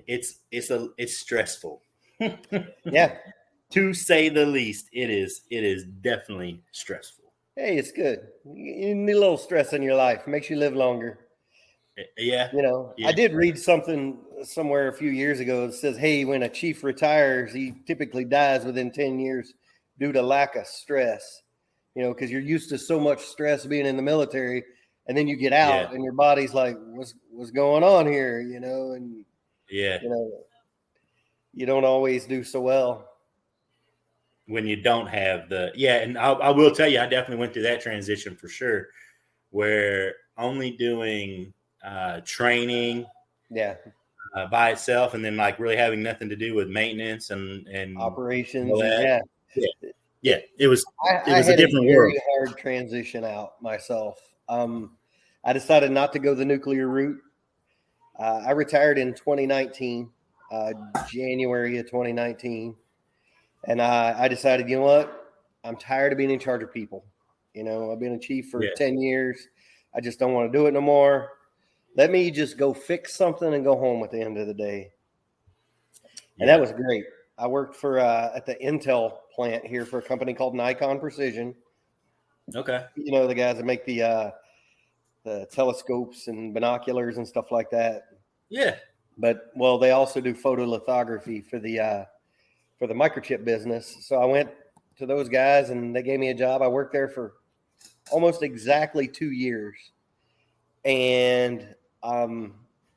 it's stressful. Yeah. To say the least, it is definitely stressful. Hey, it's good. You need a little stress in your life. Makes you live longer. Yeah. You know, Yeah. I did read something somewhere a few years ago that says, hey, when a chief retires, he typically dies within 10 years due to lack of stress. You know, because you're used to so much stress being in the military, and then you get out and your body's like, what's going on here? You know, and you know, you don't always do so well when you don't have and I will tell you, I definitely went through that transition for sure, where only doing training by itself, and then like really having nothing to do with maintenance and operations. It was a different very world. hard transition out myself. I decided not to go the nuclear route. I retired in 2019, January of 2019. And I decided, you know what? I'm tired of being in charge of people. You know, I've been a chief for 10 years. I just don't want to do it no more. Let me just go fix something and go home at the end of the day. And that was great. I worked for at the Intel plant here for a company called Nikon Precision. Okay. You know, the guys that make the telescopes and binoculars and stuff like that. Yeah. But, well, they also do photolithography for the microchip business. So I went to those guys and they gave me a job. I worked there for almost exactly 2 years. And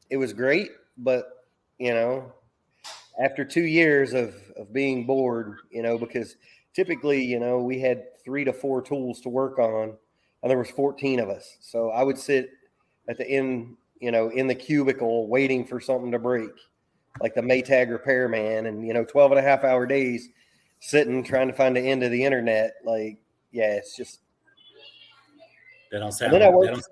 it was great. But, you know, after 2 years of being bored, you know, because typically, you know, we had 3 to 4 tools to work on and there was 14 of us. So I would sit at the end, you know, in the cubicle waiting for something to break, like the Maytag repairman, and, you know, 12 and a half hour days sitting trying to find the end of the internet. Like, yeah, it's just. That don't sound. And then I worked.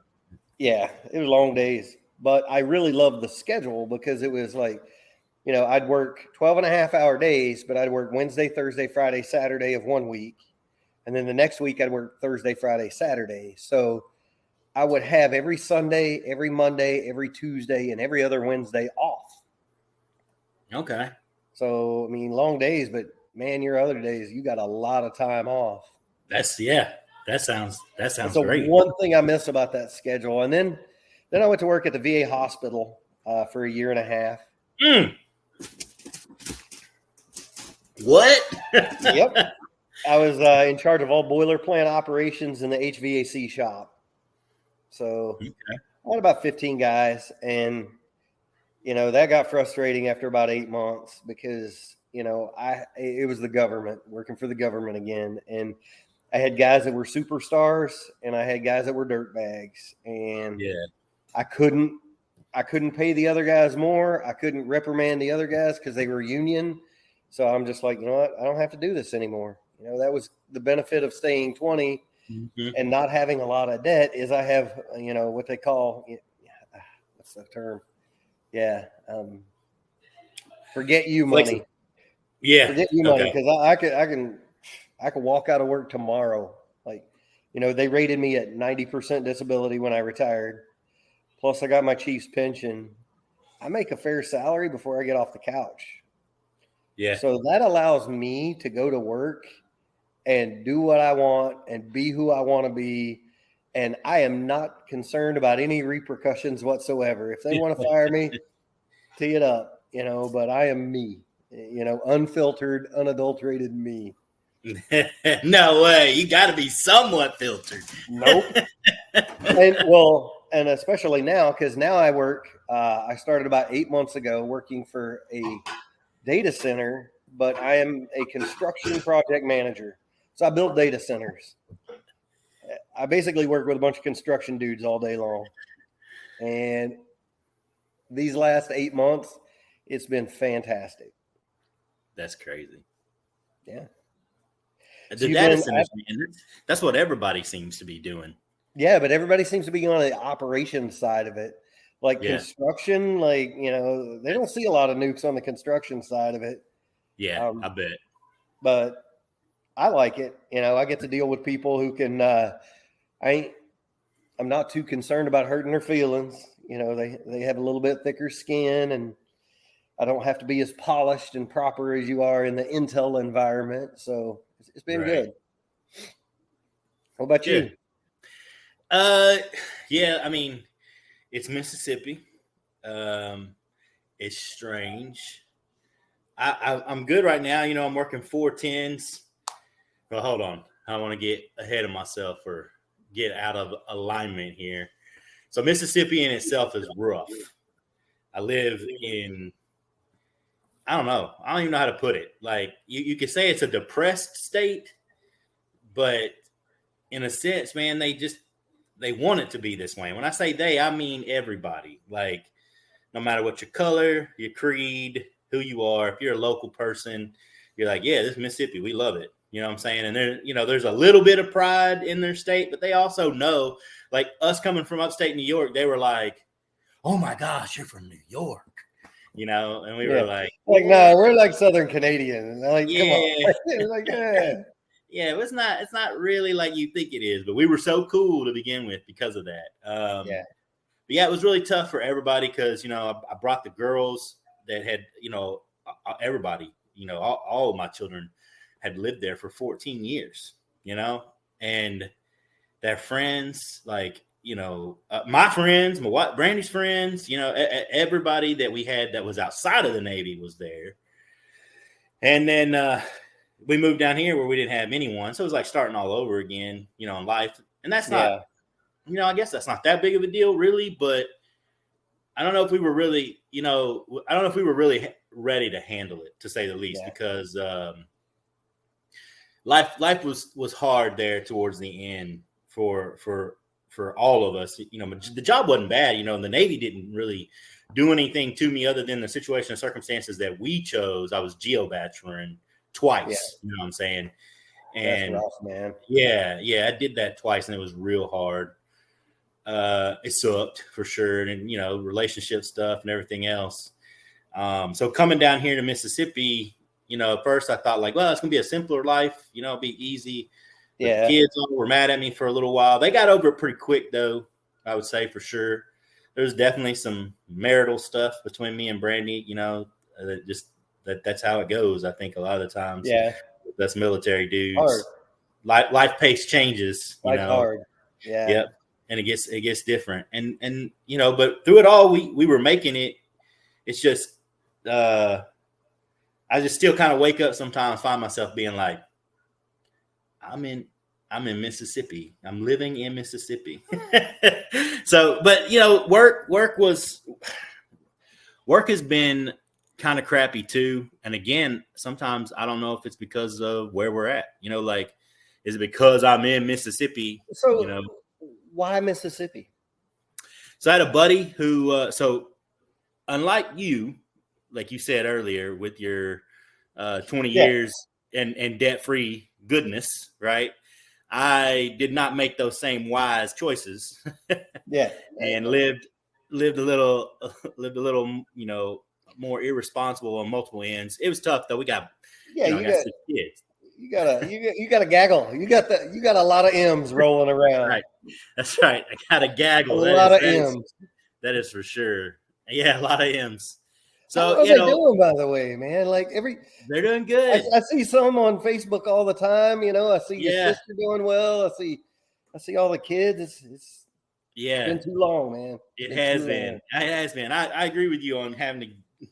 Yeah, it was long days, but I really loved the schedule because it was like, you know, I'd work 12 and a half hour days, but I'd work Wednesday, Thursday, Friday, Saturday of one week. And then the next week I'd work Thursday, Friday, Saturday. So I would have every Sunday, every Monday, every Tuesday, and every other Wednesday off. Okay. So, I mean, long days, but man, your other days, you got a lot of time off. That sounds That's great. One thing I miss about that schedule. And then I went to work at the VA hospital for a year and a half. What? Yep. I was in charge of all boiler plant operations in the HVAC shop. So I had about 15 guys, and, you know, that got frustrating after about 8 months because, you know, it was the government, working for the government again. And I had guys that were superstars and I had guys that were dirtbags, and I couldn't pay the other guys more. I couldn't reprimand the other guys because they were union. So I'm just like, you know what? I don't have to do this anymore. You know, that was the benefit of staying 20 and not having a lot of debt is I have, you know, what they call, what's the term? Yeah. Forget you money. Yeah. Forget you money. Cause I could walk out of work tomorrow. Like, you know, they rated me at 90% disability when I retired. Plus I got my chief's pension. I make a fair salary before I get off the couch. Yeah. So that allows me to go to work and do what I want and be who I want to be. And I am not concerned about any repercussions whatsoever. If they want to fire me, tee it up, you know, but I am me, you know, unfiltered, unadulterated me. No way. You got to be somewhat filtered. Nope. And especially now, because now I work, I started about 8 months ago working for a data center, but I am a construction project manager. So I build data centers. I basically work with a bunch of construction dudes all day long. And these last 8 months, it's been fantastic. That's crazy. Yeah. The data centers, that's what everybody seems to be doing. Yeah, but everybody seems to be on the operations side of it. Like construction, like, you know, they don't see a lot of nukes on the construction side of it. Yeah, I bet. But I like it. You know, I get to deal with people who can, I'm not too concerned about hurting their feelings. You know, they have a little bit thicker skin, and I don't have to be as polished and proper as you are in the Intel environment. So it's been good. What about you? Yeah, I mean, it's Mississippi. It's strange. I'm good right now. You know, I'm working 410s. Well, hold on. I want to get ahead of myself or get out of alignment here. So Mississippi in itself is rough. I live in, I don't know. I don't even know how to put it. Like you could say it's a depressed state, but in a sense, man, they want it to be this way. When I say they, I mean everybody. Like no matter what your color, your creed, who you are, if you're a local person, you're like, yeah, this is Mississippi. We love it. You know what I'm saying? And there's a little bit of pride in their state, but they also know, like us coming from upstate New York, they were like, oh my gosh, you're from New York. You know, and we were like, no, we're like Southern Canadian. Like, yeah. Come on. Like, yeah, it's not really like you think it is, but we were so cool to begin with because of that. But yeah, it was really tough for everybody because, I brought the girls that had, everybody, all of my children had lived there for 14 years, and their friends, like, my friends, Brandy's friends, everybody that we had that was outside of the Navy was there. And then we moved down here where we didn't have anyone. So it was like starting all over again, in life. And that's not, I guess that's not that big of a deal really, but I don't know if we were really, ready to handle it, to say the least, because life was hard there towards the end for all of us. The job wasn't bad, and the Navy didn't really do anything to me other than the situation and circumstances that we chose. I was geo-bacheloring twice, you know what I'm saying? And that's rough, man. Yeah, I did that twice and it was real hard. It sucked for sure. And relationship stuff and everything else. So coming down here to Mississippi, at first I thought like, well, it's gonna be a simpler life, be easy. But the kids were mad at me for a little while. They got over it pretty quick though, I would say, for sure. There's definitely some marital stuff between me and Brandy, that's how it goes. I think a lot of the times, that's military dudes. Life pace changes. Life's hard. Yeah. Yep. And it gets different. And but through it all, we were making it. It's just I just still kind of wake up sometimes, find myself being like, I'm in Mississippi. I'm living in Mississippi. So, but work has been kind of crappy too. And again, sometimes I don't know if it's because of where we're at. Like, is it because I'm in Mississippi? So, why Mississippi? So I had a buddy who, unlike you, like you said earlier, with your 20 years and debt-free goodness, right? I did not make those same wise choices. And lived a little, more irresponsible on multiple ends. It was tough though. We got, got 6 kids. You got a gaggle. You got a lot of M's rolling around. Right. That's right. I got a gaggle. A lot of M's. That is for sure. Yeah, a lot of M's. So how are they doing, by the way, man? Like they're doing good. I see some on Facebook all the time. I see your sister doing well. I see all the kids. It's been too long, man. It has been. It has been. I agree with you on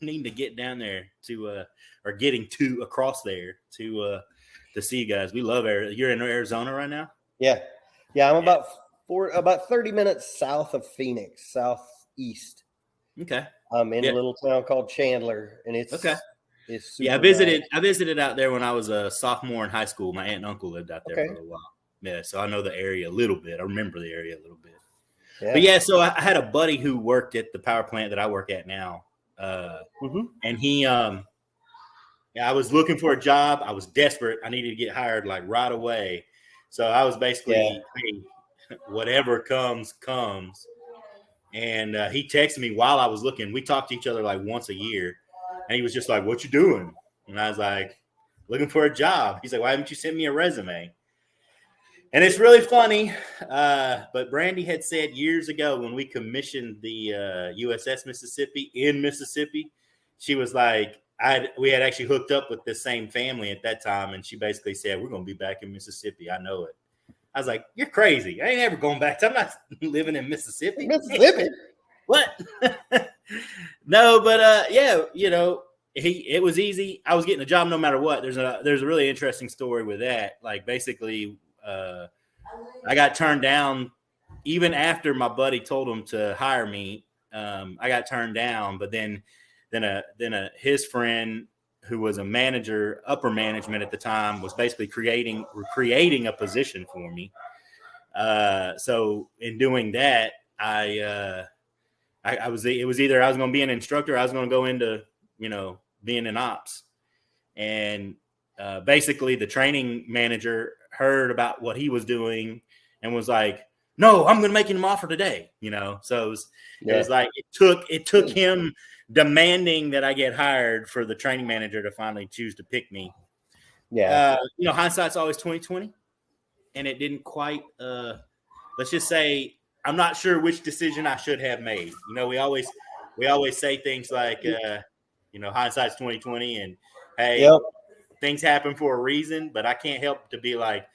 needing to get down there to or getting to across there to see you guys. We love Arizona. You're in Arizona right now? Yeah. I'm about 30 minutes south of Phoenix, southeast. Okay. I'm in a little town called Chandler, and it's okay. It's super I visited out there when I was a sophomore in high school. My aunt and uncle lived out there for a little while. Yeah, so I know the area a little bit. I remember the area a little bit. But so I had a buddy who worked at the power plant that I work at now. And he I was looking for a job. I was desperate. I needed to get hired like right away. So I was basically, hey, whatever comes. And he texted me while I was looking. We talked to each other like once a year. And he was just like, what you doing? And I was like, looking for a job. He's like, why haven't you sent me a resume? And it's really funny. But Brandy had said years ago when we commissioned the USS Mississippi in Mississippi, she was like, we had actually hooked up with this same family at that time, and she basically said, "We're gonna be back in Mississippi. I know it." I was like, "You're crazy. I ain't ever going back. I'm not living in Mississippi." Mississippi. What? No, but yeah, it was easy. I was getting a job no matter what. There's a really interesting story with that. Like basically, I got turned down even after my buddy told him to hire me. I got turned down, but then his friend who was a manager, upper management at the time, was basically creating a position for me. So in doing that, it was either I was going to be an instructor, or I was going to go into, being in ops. And basically the training manager heard about what he was doing and was like, "No, I'm going to make him an offer today." So it was like, it took him demanding that I get hired for the training manager to finally choose to pick me. Yeah. Hindsight's always 20/20, and it didn't quite, let's just say, I'm not sure which decision I should have made. We always say things like, hindsight's 20/20, and hey, things happen for a reason. But I can't help to be like,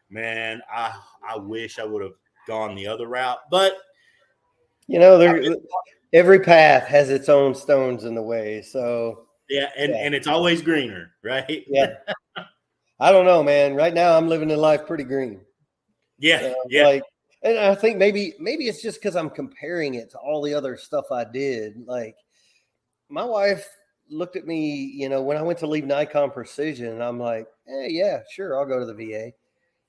man, I wish I would have gone the other route. But every path has its own stones in the way. So and it's always greener, right? Yeah. I don't know, man. Right now, I'm living the life pretty green. Yeah. And I think maybe it's just because I'm comparing it to all the other stuff I did. Like, my wife looked at me, when I went to leave Nikon Precision, and I'm like, "Hey, yeah, sure, I'll go to the VA."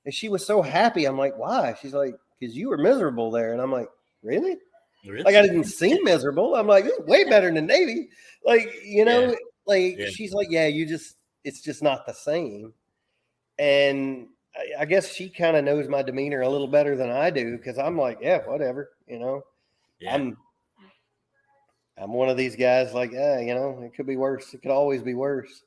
And she was so happy. I'm like, "Why?" She's like, "Because you were miserable there." And I'm like, "Really?" Like, I didn't seem miserable. I'm like, "It's way better than Navy." Like, she's like, "Yeah, it's just not the same." And I guess she kind of knows my demeanor a little better than I do, because I'm like, "Yeah, whatever." Yeah. I'm one of these guys like, it could be worse. It could always be worse.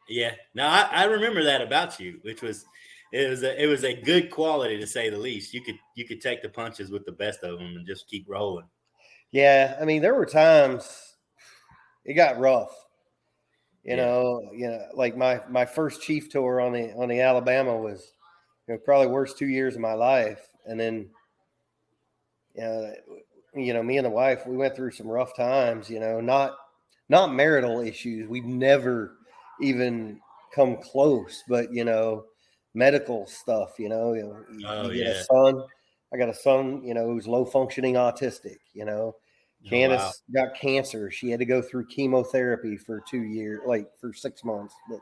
Yeah. No, I remember that about you, which was, it was a good quality, to say the least. You could take the punches with the best of them and just keep rolling. Yeah. I mean, there were times it got rough. Like my first chief tour on the Alabama was, probably worst 2 years of my life. And then, me and the wife, we went through some rough times, not marital issues. We've never even come close, but, medical stuff, you get a son. I got a son, who's low functioning autistic, Candace got cancer. She had to go through chemotherapy for 2 years, like for 6 months. But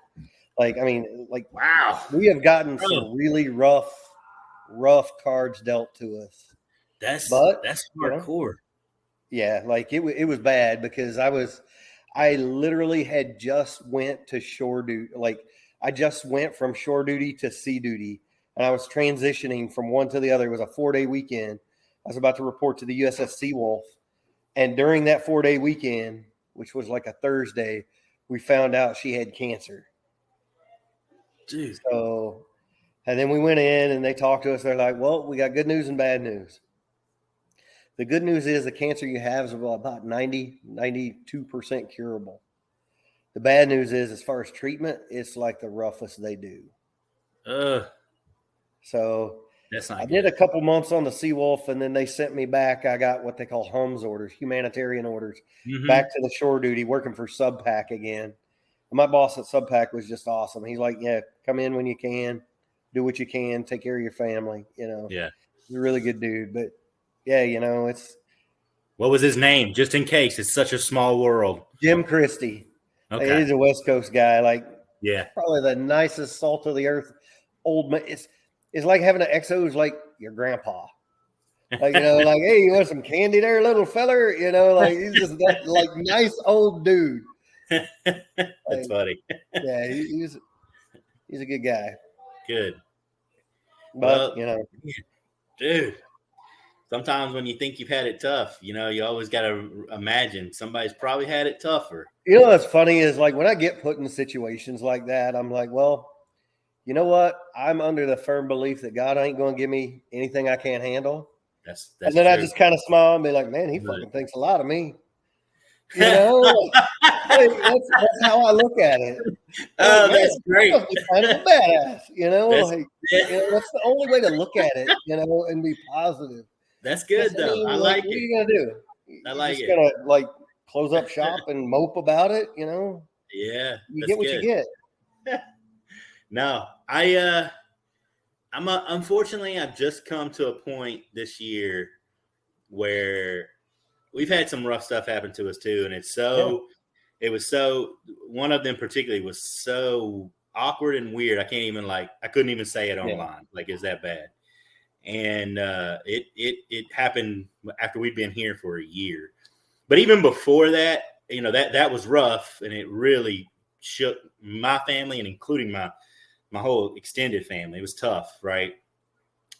wow, we have gotten some really rough cards dealt to us. That's hardcore. Yeah, like it was bad, because I literally had just went to shore duty. Like, I just went from shore duty to sea duty, and I was transitioning from one to the other. It was a 4-day weekend. I was about to report to the USS Seawolf. And during that 4-day weekend, which was like a Thursday, we found out she had cancer. Jeez. So, and then we went in and they talked to us. They're like, "Well, we got good news and bad news. The good news is the cancer you have is about 92% curable. The bad news is, as far as treatment, it's like the roughest they do." So that's not I good. did a couple months on the Seawolf, and then they sent me back. I got what they call HUMS orders, humanitarian orders, back to the shore duty, working for Subpac again. And my boss at Subpac was just awesome. He's like, "Yeah, come in when you can, do what you can, take care of your family." Yeah, he's a really good dude. But yeah, it's. What was his name? Just in case, it's such a small world. Jim Christie. Okay. He's a West Coast guy. Like, yeah, probably the nicest salt of the earth old man. It's like having an XO who's like your grandpa. Like, like, "Hey, you want some candy there, little feller?" Like, he's just that, like, nice old dude. That's funny. Yeah, he's a good guy. Good. But, dude, sometimes when you think you've had it tough, you always got to imagine somebody's probably had it tougher. What's funny is, like, when I get put in situations like that, I'm like, well, you know what? I'm under the firm belief that God ain't going to give me anything I can't handle. That's and then true. I just kind of smile and be like, "Man, he fucking thinks a lot of me." You know, that's how I look at it. Oh, like, that's great. Must be kind of a badass, you know. That's, That's the only way to look at it, you know, and be positive. That's good though. I like what it. are you gonna do? I You're like just it. gonna like close up shop and mope about it, you know? Yeah, You that's get what good. you get. No, unfortunately, I've just come to a point this year where we've had some rough stuff happen to us too, and it was so, one of them particularly was so awkward and weird. I couldn't even say it online. Like, it's that bad. And it happened after we'd been here for a year. But even before that, you know, that was rough, and it really shook my family, and including my whole extended family. It was tough, right?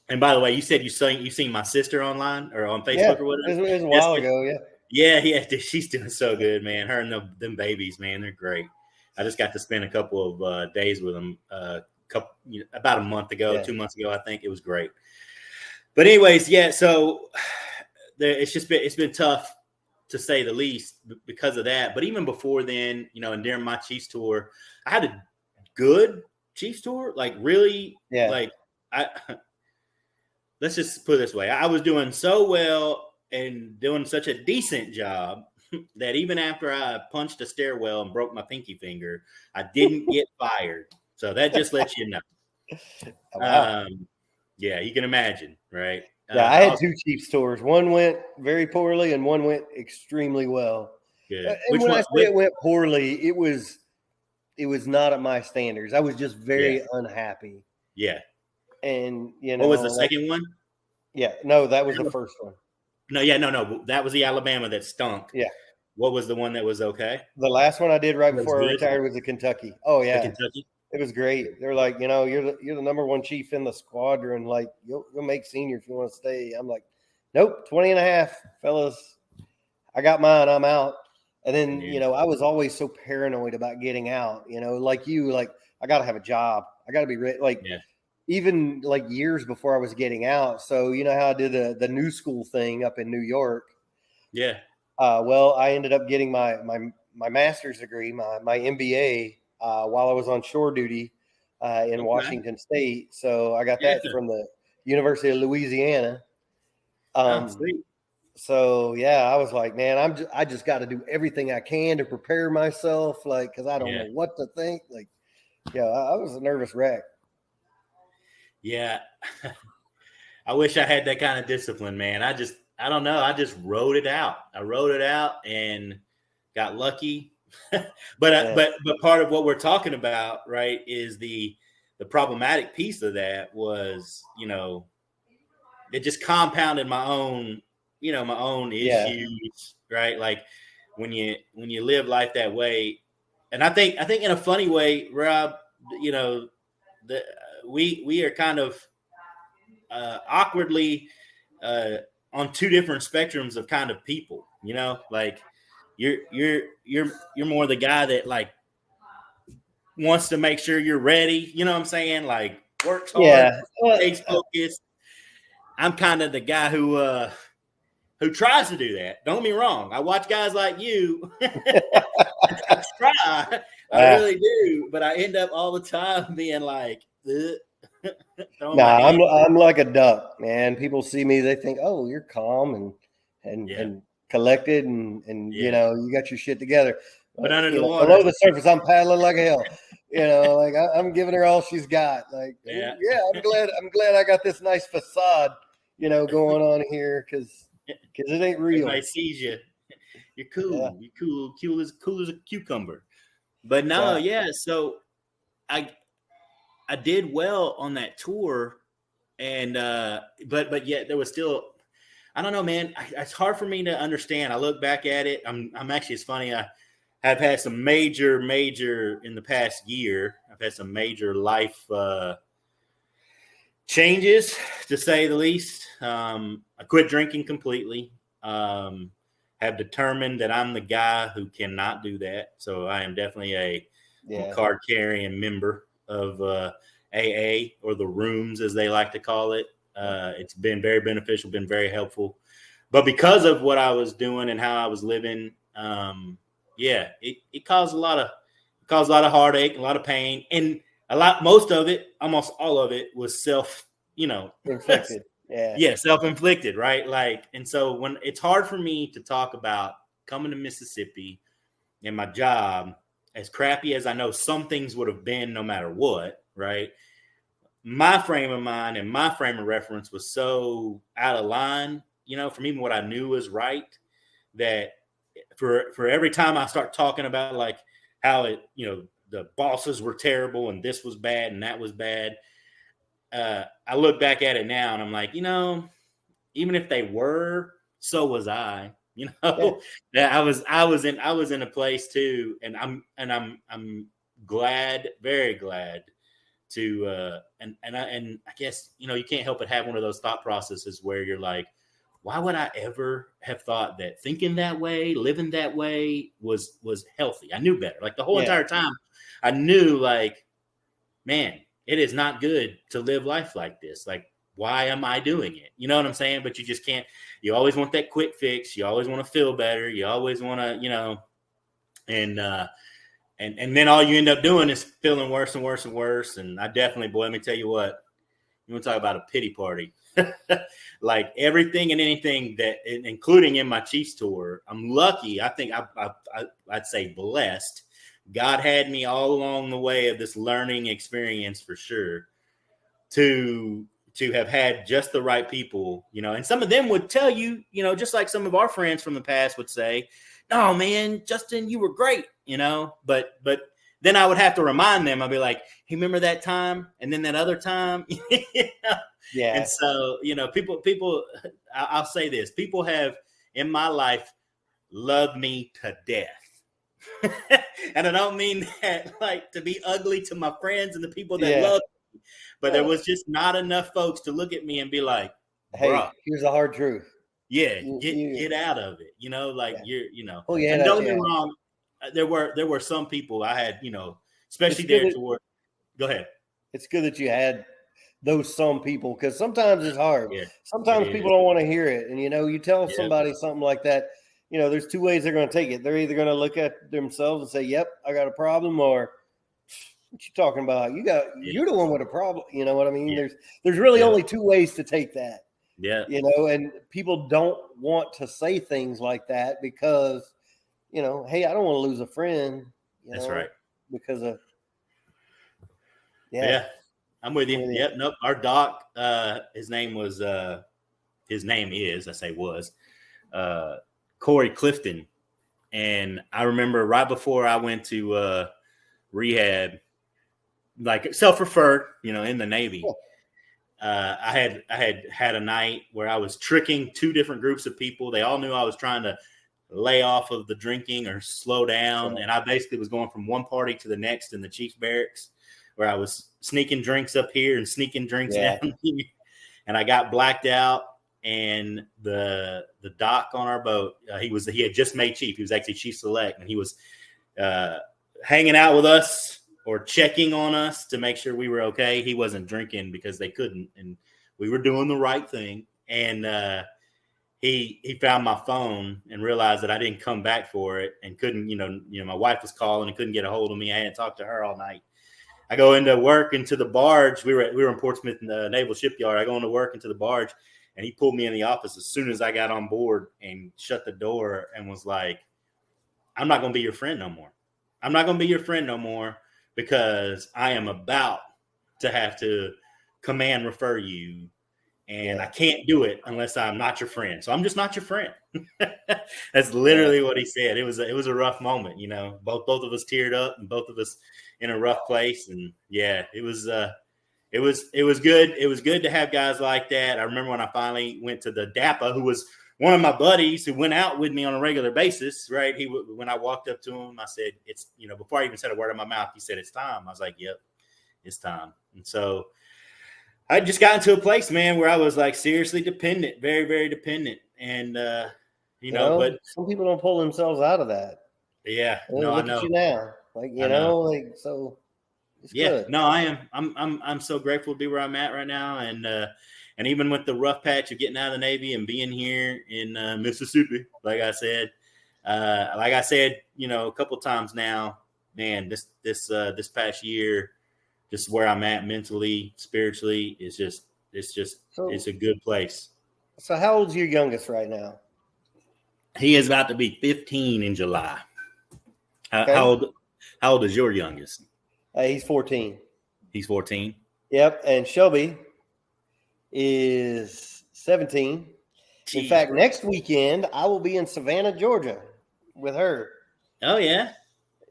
And by the way, you said you seen my sister online or on Facebook or whatever. It was a while ago. Yeah, she's doing so good, man. Her and them babies, man, they're great. I just got to spend a couple of days with them about a month ago, 2 months ago, I think. It was great. But anyways, yeah. So it's been tough, to say the least, because of that. But even before then, you know, and during my Chiefs tour, I had a good Chiefs tour. Like, really, like, let's just put it this way. I was doing so well and doing such a decent job that even after I punched a stairwell and broke my pinky finger, I didn't get fired. So that just lets you know. Wow. Yeah, you can imagine, right? Yeah, I had two Chiefs tours. One went very poorly and one went extremely well. Good. And when I say it went poorly, it was not at my standards. I was just very unhappy. Yeah. And, you know. What was the second one? Yeah. No, that was the first one. No. That was the Alabama that stunk. Yeah. What was the one that was okay? The last one I did right before I retired was the Kentucky. Oh, yeah. The Kentucky? It was great. They're like, you know, you're the number one chief in the squadron. Like, you'll make senior if you want to stay. I'm like, nope, 20 and a half, fellas. I got mine. I'm out. And then, you know, I was always so paranoid about getting out, you know, like I got to have a job. I got to be ready. Like, even like years before I was getting out. So, you know how I did the new school thing up in New York? Yeah. Well, I ended up getting my master's degree, my MBA, while I was on shore duty in Washington State. So I got that from the University of Louisiana. Sweet. So yeah, I was like, man, I just got to do everything I can to prepare myself, like, because I don't know what to think. Like, I was a nervous wreck. Yeah, I wish I had that kind of discipline, man. I don't know. I just wrote it out. I wrote it out and got lucky. but part of what we're talking about, right, is the problematic piece of that was, you know, it just compounded my own issues, right? Like, when you live life that way, and I think in a funny way, Rob, you know, we are kind of awkwardly on two different spectrums of kind of people, you know, like you're more the guy that, like, wants to make sure you're ready, you know what I'm saying? Like, works hard, stays focused. I'm kind of the guy who tries to do that. Don't get me wrong. I watch guys like you. I try. I really do. But I end up all the time being like, I'm like a duck, man. People see me, they think, oh, you're calm and collected and you know, you got your shit together. But under the water, below the surface, I'm paddling like hell. You know, like I'm giving her all she's got. Like, I'm glad I got this nice facade, you know, going on here because it ain't real. Everybody sees you. You're cool. You're cool as a cucumber. But no, so I did well on that tour, and but yet there was still, I don't know, man. It's hard for me to understand. I look back at it. I'm actually, it's funny. I have had some major in the past year. I've had some major life changes, to say the least. I quit drinking completely. Have determined that I'm the guy who cannot do that. So I am definitely a card carrying member of AA, or the rooms as they like to call it. It's been very beneficial, been very helpful. But because of what I was doing and how I was living, it caused a lot of heartache, a lot of pain, and most of it, almost all of it, was inflicted. Yeah, self-inflicted, right? Like, and so when it's hard for me to talk about coming to Mississippi and my job, as crappy as I know some things would have been no matter what, right? My frame of mind and my frame of reference was so out of line, from even what I knew was right, that for every time I start talking about like how the bosses were terrible and this was bad and that was bad, I look back at it now and I'm like, even if they were, so was I. That I was in a place too, and I'm glad, very glad to and I guess you can't help but have one of those thought processes where you're like, why would I ever have thought that thinking that way, living that way was healthy? I knew better. Like the whole entire time, I knew like, man, it is not good to live life like this. Like, why am I doing it? You know what I'm saying? But you just can't. You always want that quick fix. You always want to feel better. You always want to, and then all you end up doing is feeling worse and worse and worse. And I definitely, boy, let me tell you what, you want to talk about a pity party. Like everything and anything that, including in my Chiefs tour, I'm lucky. I think I'd say blessed. God had me all along the way of this learning experience for sure to have had just the right people, and some of them would tell you, just like some of our friends from the past would say, no, man, Justin, you were great, but then I would have to remind them. I'd be like, hey, remember that time? And then that other time. Yeah. And so, people, I'll say this, people have in my life loved me to death. And I don't mean that like to be ugly to my friends and the people that love me, but there was just not enough folks to look at me and be like, hey, here's the hard truth. Yeah, get out of it. Oh, yeah, and don't get me wrong, there were some people I had, especially there toward. Go ahead. It's good that you had those some people, because sometimes it's hard. Yeah, sometimes people don't want to hear it, and you tell somebody something like that. There's two ways they're going to take it. They're either going to look at themselves and say, "Yep, I got a problem," or "What you talking about? You're the one with a problem." You know what I mean? Yeah. There's really only two ways to take that. Yeah. And people don't want to say things like that because, hey, I don't want to lose a friend. That's right. Because of Yeah. I'm with you. Yep. Nope. Our doc, his name is, I say was, Corey Clifton. And I remember right before I went to rehab, like self-referred, in the Navy. I had a night where I was tricking two different groups of people. They all knew I was trying to lay off of the drinking or slow down. And I basically was going from one party to the next in the Chiefs barracks, where I was sneaking drinks up here and sneaking drinks down here. And I got blacked out. And the doc on our boat, he had just made chief. He was actually chief select, and he was hanging out with us or checking on us to make sure we were okay. He wasn't drinking because they couldn't, and we were doing the right thing. And he found my phone and realized that I didn't come back for it and couldn't, my wife was calling and couldn't get a hold of me. I hadn't talked to her all night. I go into work into the barge. We were in Portsmouth in the Naval Shipyard. I go into work into the barge, and he pulled me in the office as soon as I got on board and shut the door and was like, I'm not going to be your friend no more. I'm not going to be your friend no more, because I am about to have to command refer you, and I can't do it unless I'm not your friend. So I'm just not your friend. That's literally what he said. It was a rough moment, both of us teared up and both of us in a rough place. And it was good. It was good to have guys like that. I remember when I finally went to the DAPA, who was one of my buddies who went out with me on a regular basis, right? When I walked up to him, I said, it's, before I even said a word in my mouth, he said, it's time. I was like, yep, it's time. And so I just got into a place, man, where I was like seriously dependent, very, very dependent. And, but some people don't pull themselves out of that. Yeah. No, I know. At you now. Like, so it's good. No, I am. I'm so grateful to be where I'm at right now. And even with the rough patch of getting out of the Navy and being here in Mississippi, like I said, like I said, a couple times now, man, this past year, just where I'm at mentally, spiritually, it's a good place. So how old's your youngest right now? He is about to be 15 in July. Okay. How old is your youngest? He's 14. He's 14. Yep. And Shelby is 17. Jeez. In fact, next weekend I will be in Savannah, Georgia with her. Oh, yeah?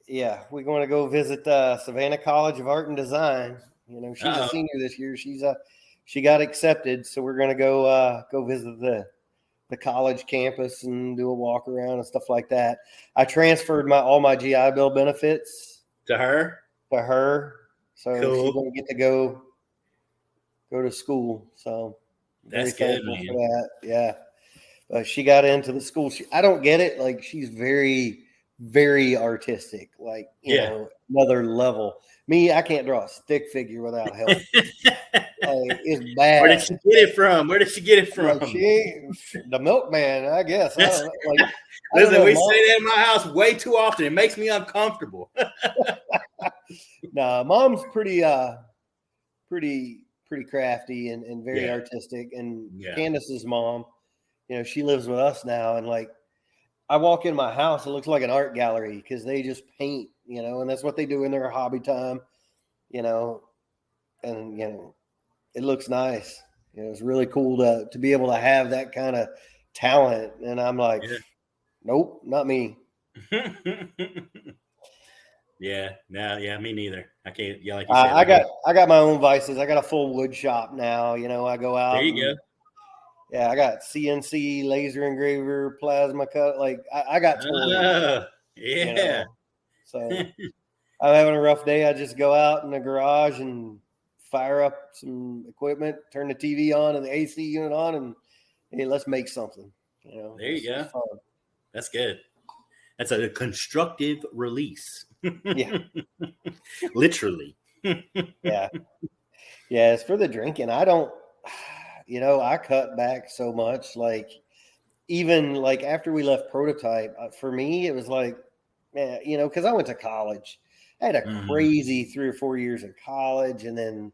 Yeah. We're going to go visit Savannah College of Art and Design. She's a senior this year. She got accepted. So we're going to go visit the college campus and do a walk around and stuff like that. I transferred all my GI Bill benefits to her. So cool. She's going to get to go to school. So that's good, man. For that. Yeah. She got into the school. I don't get it. Like, she's very, very artistic. Like, you know, another level. Me, I can't draw a stick figure without help. It's bad. Where did she get it from? Like, the milkman, I guess. I don't know. Like, listen, we say that in my house way too often. It makes me uncomfortable. Nah, mom's pretty crafty and very artistic. And Candace's mom, she lives with us now. And like, I walk in my house, it looks like an art gallery because they just paint, and that's what they do in their hobby time, and it looks nice. It's really cool to be able to have that kind of talent. And I'm like, nope, not me. Me neither. I can't. Yeah, like you said, I got my own vices. I got a full wood shop now. I go out. There you go. Yeah, I got CNC, laser engraver, plasma cut. Like, I got toys. So I'm having a rough day. I just go out in the garage and fire up some equipment, turn the TV on and the AC unit on, and hey, let's make something. There you go. Fun. That's good. That's a constructive release. Yeah. Literally. Yeah. As for the drinking, I don't, I cut back so much. Like, even like after we left Prototype, for me, it was like, man, because I went to college. I had a crazy 3 or 4 years in college. And then,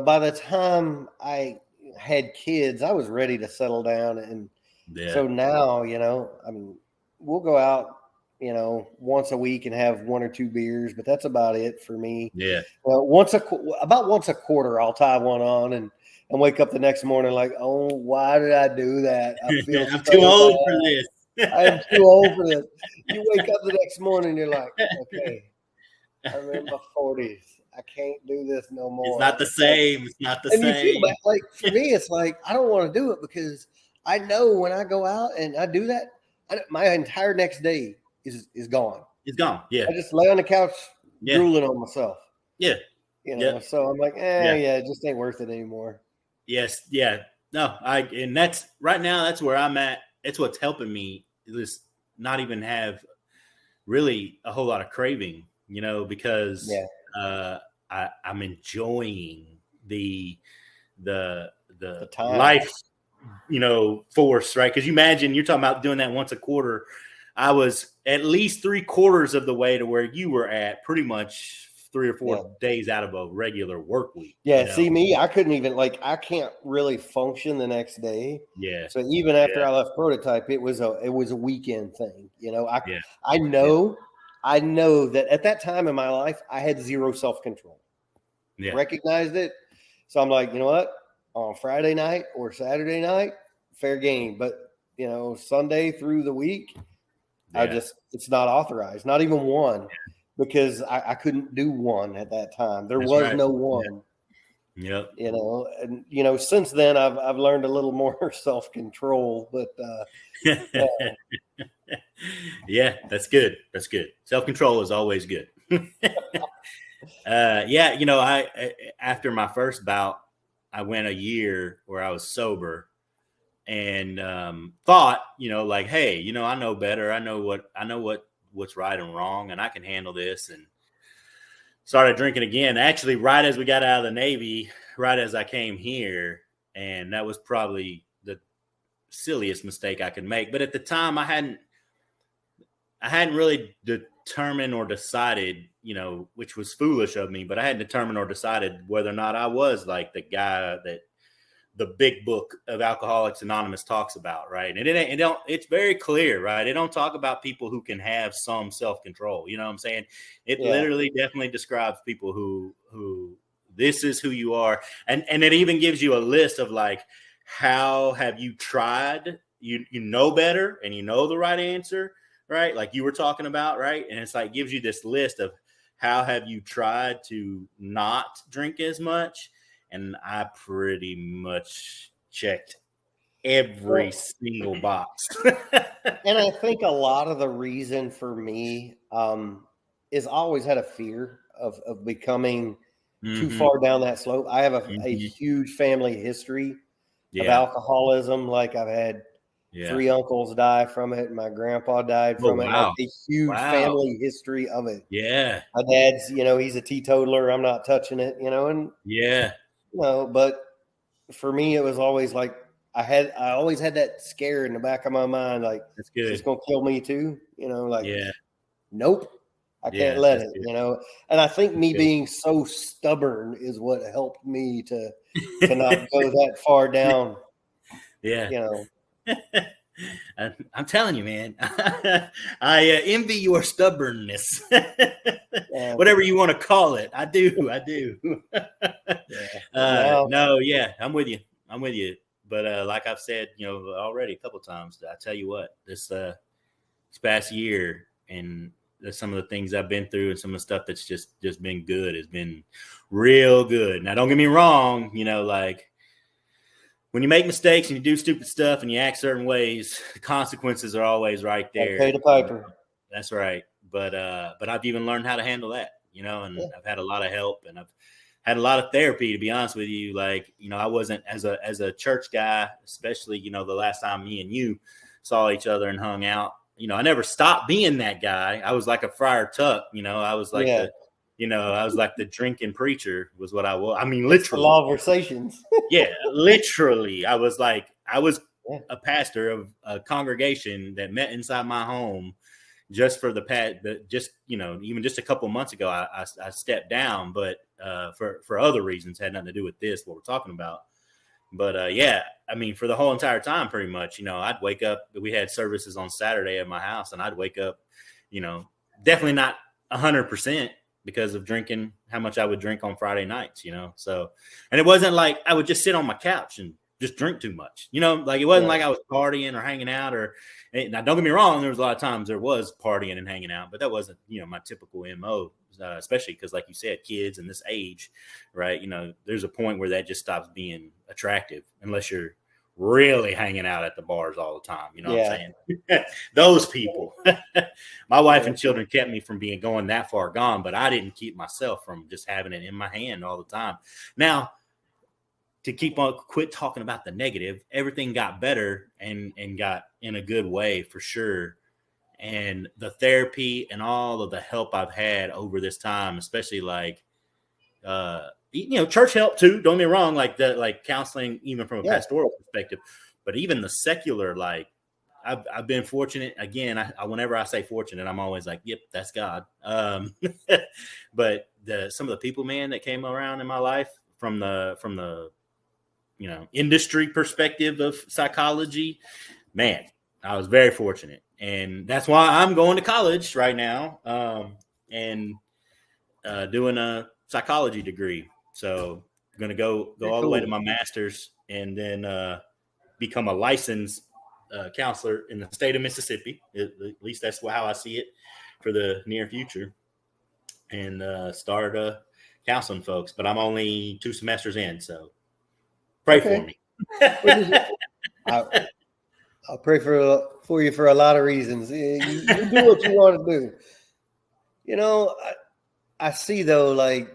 by the time I had kids, I was ready to settle down. And so now, we'll go out, once a week and have 1 or 2 beers, but that's about it for me. Yeah. Well, once a quarter, I'll tie one on and wake up the next morning like, oh, why did I do that? I feel I'm too old for this. I'm too old for this. You wake up the next morning, you're like, okay, I'm in my 40s. I can't do this no more. It's not the same. It's not the same. You feel that, like, for me, it's like, I don't want to do it because I know when I go out and I do that, my entire next day is gone. It's gone. Yeah. I just lay on the couch drooling on myself. Yeah. So I'm like, it just ain't worth it anymore. Yes. Yeah. No, and that's right now, that's where I'm at. It's what's helping me is not even have really a whole lot of craving, because I'm enjoying the life, force, right? Because you imagine you're talking about doing that once a quarter. I was at least 3/4 of the way to where you were at, pretty much 3 or 4 days out of a regular work week. Yeah. See, me, I couldn't even, I can't really function the next day. Yeah. So even after I left Prototype, it was a weekend thing. I know that at that time in my life, I had zero self-control. Yeah. Recognized it. So I'm like, you know what? On Friday night or Saturday night, fair game. But, Sunday through the week, it's not authorized. Not even one. Because I couldn't do one at that time. There was no one. Yep. And since then I've learned a little more self-control, but yeah, that's good. That's good. Self-control is always good. I after my first bout, I went a year where I was sober and thought, like, hey, I know better. I know what's right and wrong, and I can handle this, and started drinking again. Actually, right as we got out of the Navy, right as I came here, and that was probably the silliest mistake I could make. But at the time, I hadn't hadn't really determined or decided, which was foolish of me, but I hadn't determined or decided whether or not I was like the guy that the big book of Alcoholics Anonymous talks about, right? And it's very clear, right? It don't talk about people who can have some self-control. You know what I'm saying? It literally definitely describes people who this is who you are. And it even gives you a list of like, how have you tried? You know better and you know the right answer, right? Like you were talking about, right? And it's like, gives you this list of how have you tried to not drink as much? And I pretty much checked every single box. And I think a lot of the reason for me is I always had a fear of becoming too far down that slope. I have a huge family history of alcoholism. Like I've had 3 uncles die from it. My grandpa died from it. Like a huge family history of it. Yeah. My dad's, he's a teetotaler. I'm not touching it, and but for me, it was always like, I always had that scare in the back of my mind. Like, that's good. It's going to kill me too. Nope, I can't let it, and I think me being so stubborn is what helped me to not go that far down. I'm telling you, man, I envy your stubbornness, whatever you want to call it. I do. I'm with you. But like I've said, already a couple of times, I tell you what, this past year and some of the things I've been through and some of the stuff that's just been good has been real good. Now, don't get me wrong, like when you make mistakes and you do stupid stuff and you act certain ways, the consequences are always right there. Pay the piper. That's right. But I've even learned how to handle that, and I've had a lot of help and I've had a lot of therapy, to be honest with you. Like, I wasn't as a church guy, especially, the last time me and you saw each other and hung out, I never stopped being that guy. I was like a Friar Tuck, I was like I was like the drinking preacher was what I was. I mean, literally. Lawversations. Literally. I was a pastor of a congregation that met inside my home just for even just a couple of months ago, I stepped down, but for other reasons, had nothing to do with this, what we're talking about. But I mean, for the whole entire time, pretty much, I'd wake up, we had services on Saturday at my house, and I'd wake up, definitely not 100% because of drinking, how much I would drink on Friday nights, so, and it wasn't like I would just sit on my couch and just drink too much, like it wasn't like I was partying or hanging out now don't get me wrong, there was a lot of times there was partying and hanging out, but that wasn't, my typical MO, especially because like you said, kids in this age, right? There's a point where that just stops being attractive unless you're really hanging out at the bars all the time. You know what I'm saying? Those people, my wife and children kept me from going that far gone, but I didn't keep myself from just having it in my hand all the time. Now, to quit talking about the negative, everything got better and got in a good way for sure. And the therapy and all of the help I've had over this time, especially like, church help too. Don't get me wrong, like counseling, even from a pastoral perspective, but even the secular, like I've been fortunate. Again, I whenever I say fortunate, I'm always like, yep, that's God. But some of the people, man, that came around in my life from the industry perspective of psychology, man, I was very fortunate. And that's why I'm going to college right now and doing a psychology degree. So I'm going to go all the way to my master's and then become a licensed counselor in the state of Mississippi. At least that's how I see it for the near future. And start counseling folks. But I'm only 2 semesters in, so pray for me. I'll pray for you for a lot of reasons. You do what you want to do. I see though, like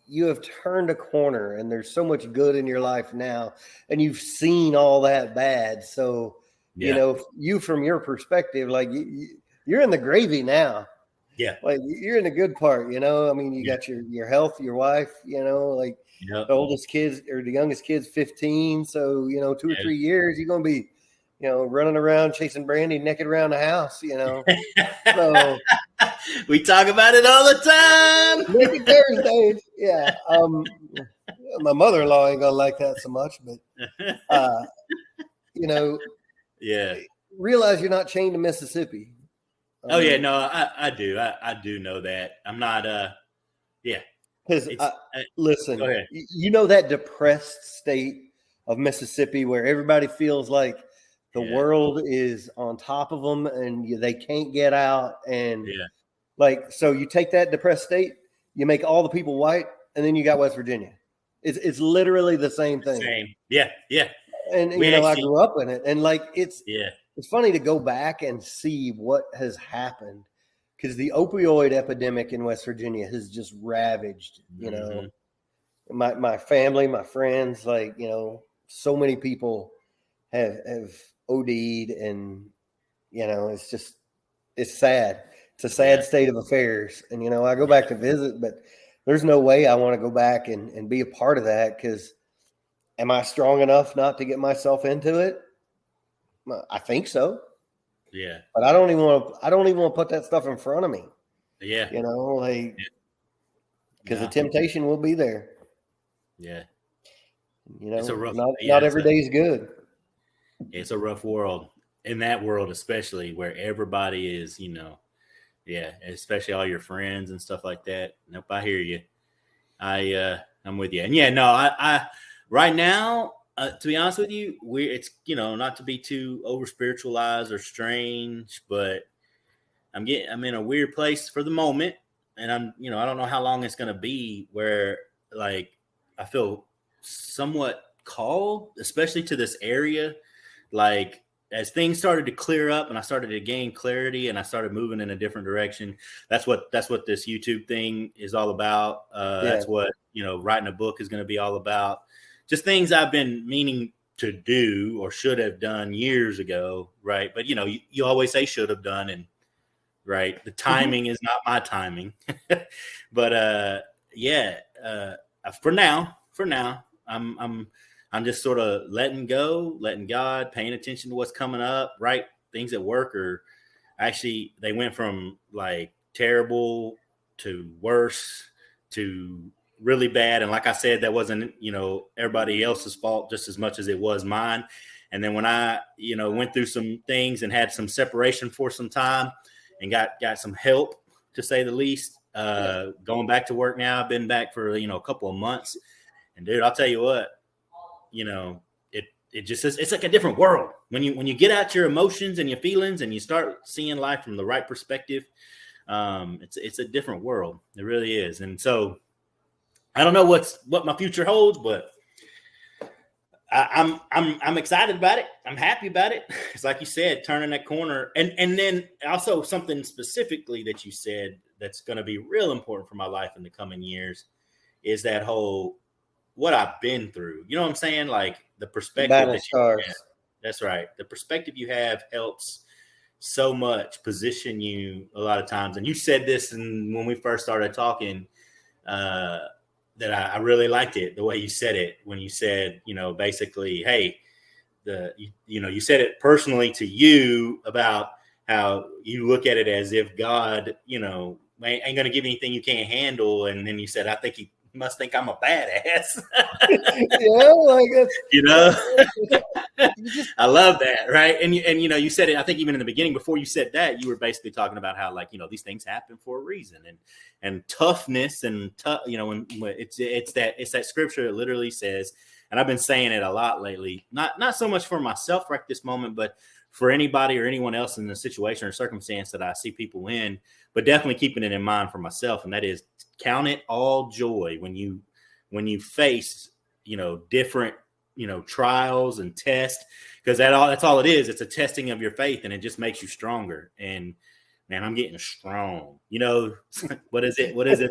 you have turned a corner, and there's so much good in your life now, and you've seen all that bad. So you from your perspective, like you're in the gravy now. Yeah, like you're in the good part. I mean, you got your health, your wife. The oldest kids or the youngest kids 15. So 2 or 3 years, you're gonna be running around chasing Brandy naked around the house, So we talk about it all the time. Naked Thursdays. Yeah. My mother-in-law ain't gonna like that so much, but yeah. Realize you're not chained to Mississippi. Oh yeah, no, I do. I do know that. I'm not yeah. Because listen, that depressed state of Mississippi where everybody feels like the world is on top of them and they can't get out. And so you take that depressed state, you make all the people white, and then you got West Virginia. It's literally the same thing. Same. Yeah. Yeah. And I grew up in it. And it's funny to go back and see what has happened. Because the opioid epidemic in West Virginia has just ravaged, my family, my friends, so many people have OD'd, and, it's sad. It's a sad state of affairs. And, I go back to visit, but there's no way I want to go back and be a part of that, because am I strong enough not to get myself into it? I think so. Yeah. But I don't even want to put that stuff in front of me. Yeah. Because the temptation will be there. Yeah. It's a rough, not every day is good. It's a rough world. In that world, especially where everybody is, especially all your friends and stuff like that. Nope, I hear you. I'm with you. And I right now, to be honest with you, it's not to be too over spiritualized or strange, but I'm in a weird place for the moment, and I'm I don't know how long it's gonna be where I feel somewhat called, especially to this area. As things started to clear up and I started to gain clarity and I started moving in a different direction. That's what this YouTube thing is all about. That's what writing a book is going to be all about. Just things I've been meaning to do or should have done years ago, right? But you always say should have done, and right, the timing is not my timing. But for now, I'm just sort of letting God, paying attention to what's coming up, right? Things at work are actually, they went from terrible to worse to really bad. And like I said, that wasn't, everybody else's fault just as much as it was mine. And then when I, went through some things and had some separation for some time and got some help, to say the least, going back to work now, I've been back for, a couple of months. And dude, I'll tell you what, it just is, it's like a different world when you get out your emotions and your feelings and you start seeing life from the right perspective. It's a different world. It really is. And so I don't know what my future holds, but I'm excited about it. I'm happy about it. It's like you said, turning that corner. And then also something specifically that you said that's going to be real important for my life in the coming years is that whole, what I've been through. You know what I'm saying? The perspective that you have. That's right. The perspective you have helps so much position you a lot of times. And you said this when we first started talking, that I really liked it, the way you said it, when you said, basically, hey, you said it personally to you about how you look at it as if God, ain't going to give you anything you can't handle. And then you said, I think he must think I'm a badass. I love that. Right. And you said it, I think even in the beginning, before you said that, you were basically talking about how these things happen for a reason, and toughness and when it's that scripture that literally says, and I've been saying it a lot lately, not so much for myself right this moment, but for anybody or anyone else in the situation or circumstance that I see people in, but definitely keeping it in mind for myself. And that is, count it all joy when you face, different, trials and tests, because that's all it is. It's a testing of your faith, and it just makes you stronger. And man, I'm getting strong. What is it? What is it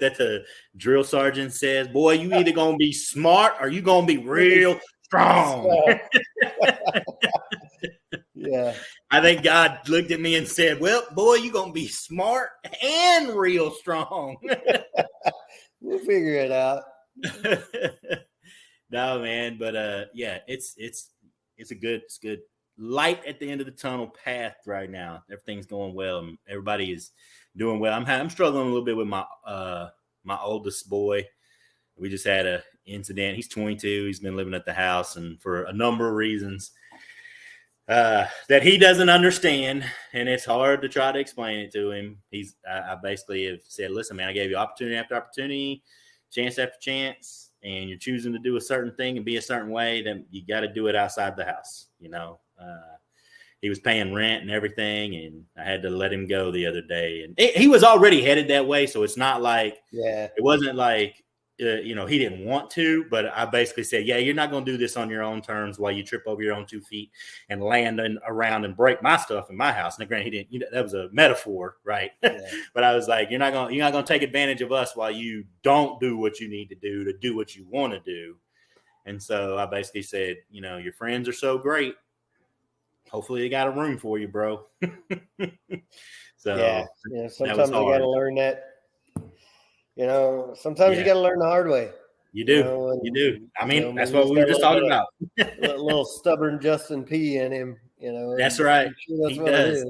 that the drill sergeant says? Boy, you either gonna be smart or you gonna be real strong. Yeah. I think God looked at me and said, well, boy, you're going to be smart and real strong. We'll figure it out. No, man. But it's it's good light at the end of the tunnel path right now. Everything's going well. Everybody is doing well. I'm struggling a little bit with my oldest boy. We just had an incident. He's 22. He's been living at the house, and for a number of reasons that he doesn't understand, and it's hard to try to explain it to him. I basically have said, listen, man, I gave you opportunity after opportunity, chance after chance, and you're choosing to do a certain thing and be a certain way, then you got to do it outside the house. He was paying rent and everything, and I had to let him go the other day. And he was already headed that way, so it's not like it wasn't like he didn't want to, but I basically said, yeah, you're not going to do this on your own terms while you trip over your own 2 feet and land around and break my stuff in my house. Now, granted, he didn't. That was a metaphor, right? Yeah. But I was like, you're not going to take advantage of us while you don't do what you need to do what you want to do. And so I basically said, your friends are so great. Hopefully they got a room for you, bro. So sometimes you got to learn that. Sometimes you got to learn the hard way. You do. You do. I mean, that's what we were just talking about. A little stubborn Justin P in him. That's right. He does.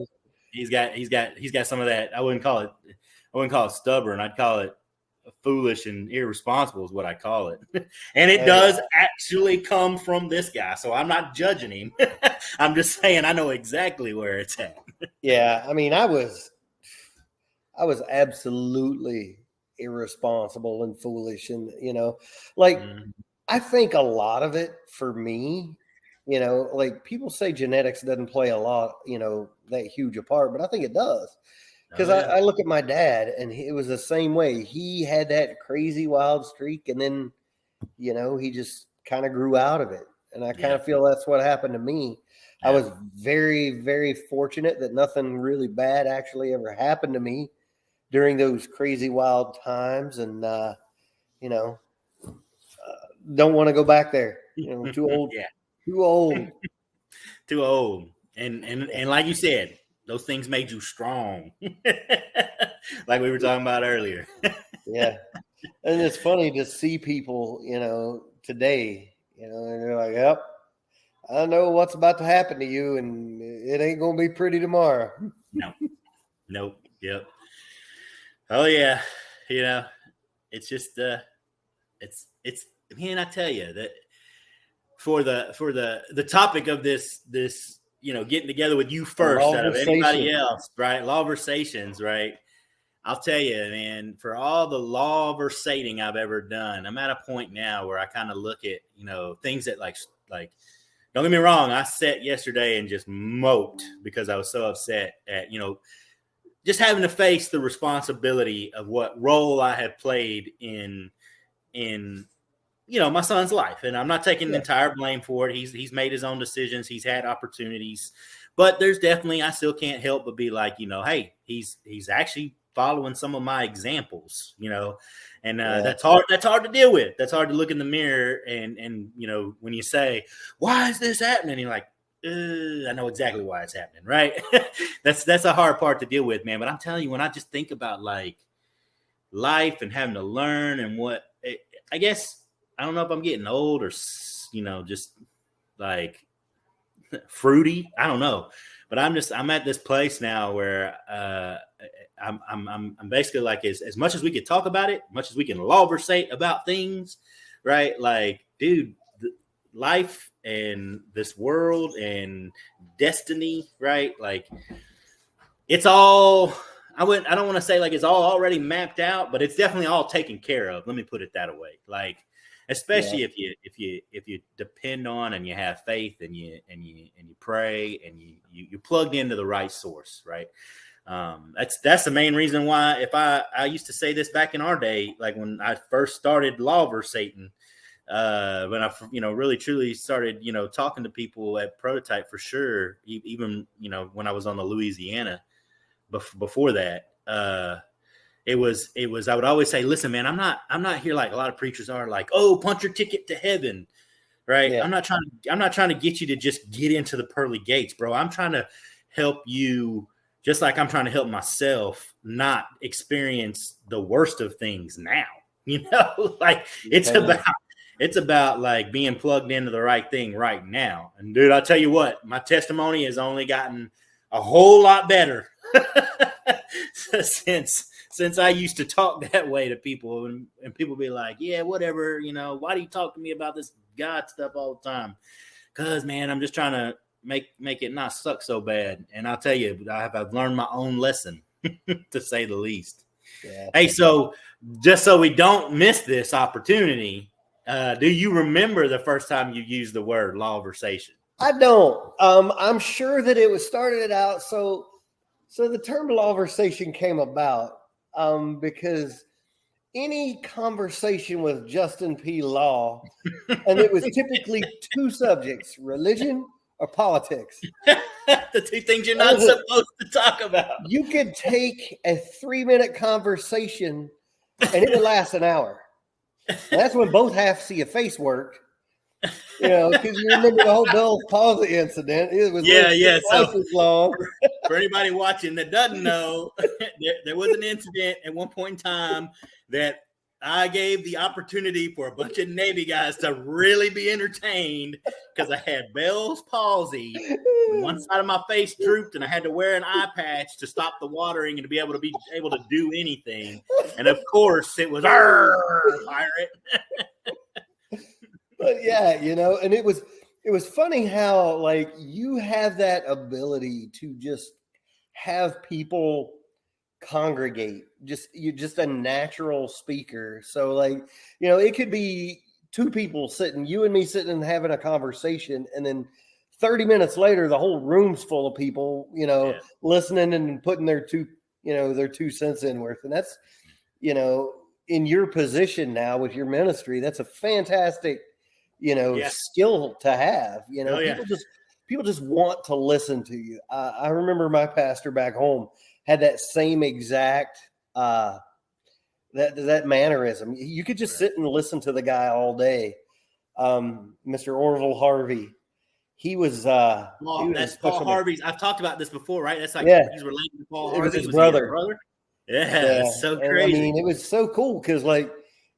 He's got some of that. I wouldn't call it stubborn. I'd call it foolish and irresponsible is what I call it. And it does actually come from this guy. So I'm not judging him. I'm just saying I know exactly where it's at. Yeah. I mean, I was absolutely irresponsible and foolish. And, I think a lot of it for me, like people say genetics doesn't play a lot, that huge a part, but I think it does. Because I look at my dad, and it was the same way. He had that crazy wild streak, and then, he just kind of grew out of it. And I kind of feel that's what happened to me. Yeah. I was very, very fortunate that nothing really bad actually ever happened to me during those crazy wild times. And, don't want to go back there. Too old. Too old. Too old. And like you said, those things made you strong, like we were talking about earlier. Yeah. And it's funny to see people, today, and they're like, yep, I know what's about to happen to you, and it ain't going to be pretty tomorrow. Nope. Yep. Oh, yeah. It's just, it's, man, I tell you that for the topic of this, getting together with you first out of anybody else, right? Lawversations, right? I'll tell you, man, for all the lawversating I've ever done, I'm at a point now where I kind of look at, things that like, don't get me wrong. I sat yesterday and just moped because I was so upset at, just having to face the responsibility of what role I have played in my son's life. And I'm not taking the entire blame for it. He's made his own decisions. He's had opportunities, but there's definitely, I still can't help but be like, hey, he's actually following some of my examples, and that's hard to deal with. That's hard to look in the mirror. And, when you say, why is this happening? You're like, I know exactly why it's happening. Right. That's a hard part to deal with, man. But I'm telling you, when I just think about like life and having to learn and I guess, I don't know if I'm getting old or, just like fruity. I don't know, but I'm at this place now where I'm basically like, as much as we could talk about it, much as we can lawversate about things, right? Like, dude, life and this world and destiny, right? Like it's all, I don't want to say like it's all already mapped out, but it's definitely all taken care of. Let me put it that way. Like, especially if you depend on and you have faith and you pray and you plugged into the right source, right? That's the main reason why. If I used to say this back in our day, like when I first started lawversating, when I really truly started talking to people at Prototype, for sure, even when I was on the Louisiana before that, it was I would always say, listen, man, I'm not here like a lot of preachers are, like, oh, punch your ticket to heaven, right? Yeah. I'm not trying to get you to just get into the pearly gates, bro. I'm trying to help you, just like I'm trying to help myself not experience the worst of things now. Like it's It's about like being plugged into the right thing right now. And dude, I'll tell you what, my testimony has only gotten a whole lot better since I used to talk that way to people, and people be like, yeah, whatever, why do you talk to me about this God stuff all the time? Because, man, I'm just trying to make it not suck so bad. And I'll tell you, I've learned my own lesson, to say the least. Yeah. Hey, so just so we don't miss this opportunity, do you remember the first time you used the word Lawversation? I don't. I'm sure that it was started out. So the term Lawversation came about because any conversation with Justin P. Law, and it was typically two subjects, religion or politics. The two things you're not supposed to talk about. You could take a 3-minute conversation and it would last an hour. And that's when both halves see a face work. Because you remember the whole Bell's palsy incident. It was so long. For anybody watching that doesn't know, there was an incident at one point in time that I gave the opportunity for a bunch of Navy guys to really be entertained because I had Bell's palsy. One side of my face drooped, and I had to wear an eye patch to stop the watering and to be able to do anything. And of course, it was pirate. But yeah, and it was funny how like you have that ability to just have people congregate. You're just a natural speaker. So like, it could be two people sitting, you and me sitting and having a conversation, and then 30 minutes later, the whole room's full of people, listening and putting their 2 cents in worth. And that's, in your position now with your ministry, that's a fantastic skill to have. People just want to listen to you. I remember my pastor back home had that same exact that mannerism. You could just sit and listen to the guy all day. Mr. Orville Harvey. He was that's Paul Harvey's. I've talked about this before, right? That's like he's related to Paul Harvey. It was his brother. Yeah, that's so crazy. I mean, it was so cool because like,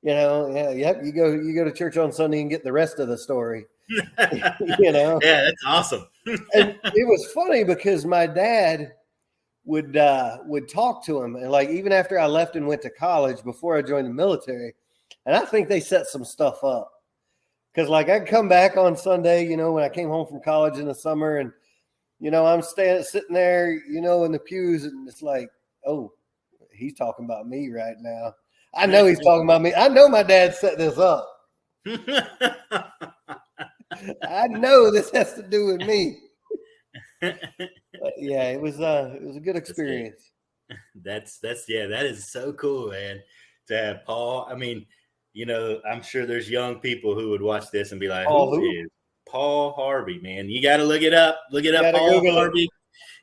you go to church on Sunday and get the rest of the story. Yeah, that's awesome. And it was funny because my dad would talk to him, and like even after I left and went to college before I joined the military, and I think they set some stuff up because like I'd come back on Sunday, when I came home from college in the summer, and I'm sitting there, in the pews, and it's like, oh, he's talking about me right now. I know he's talking about me. I know my dad set this up. I know this has to do with me. Yeah, it was a good experience. That is so cool, man. To have Paul. I mean, I'm sure there's young people who would watch this and be like, who is Paul Harvey, man? You got to look it up. Look it up, Paul Harvey,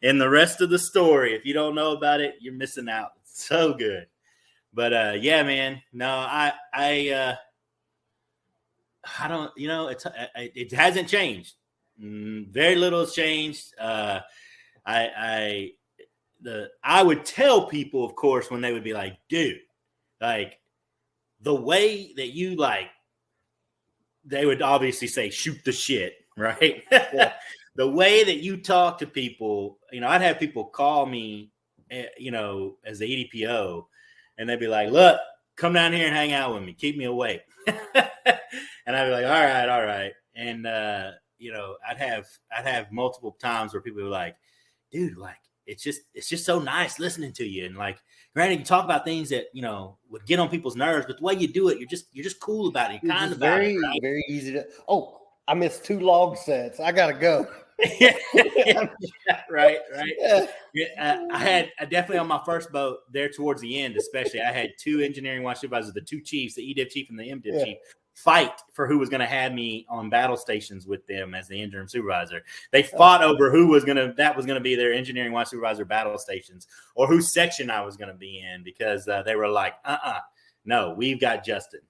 and the rest of the story. If you don't know about it, you're missing out. It's so good. But yeah, man. No, I don't. It hasn't changed. Very little has changed. I would tell people, of course, when they would be like, dude, like the way that you like, they would obviously say, shoot the shit, right? Yeah. The way that you talk to people, I'd have people call me, as the EDPO, and they'd be like, look, come down here and hang out with me. Keep me awake. And I'd be like, all right. And, I'd have multiple times where people were like, dude, like, it's just so nice listening to you. And like, granted, you talk about things that, would get on people's nerves, but the way you do it, you're just cool about it. You're kind of very, right? Very easy to, I missed 2 log sets. I got to go. Yeah, right. Yeah. I definitely on my first boat there towards the end, especially, I had 2 engineering watch supervisors, the 2 chiefs, the EDIV chief and the MDIV chief, fight for who was going to have me on battle stations with them as the interim supervisor. They fought over who was going to be their engineering watch supervisor battle stations, or whose section I was going to be in, because they were like, no, we've got Justin.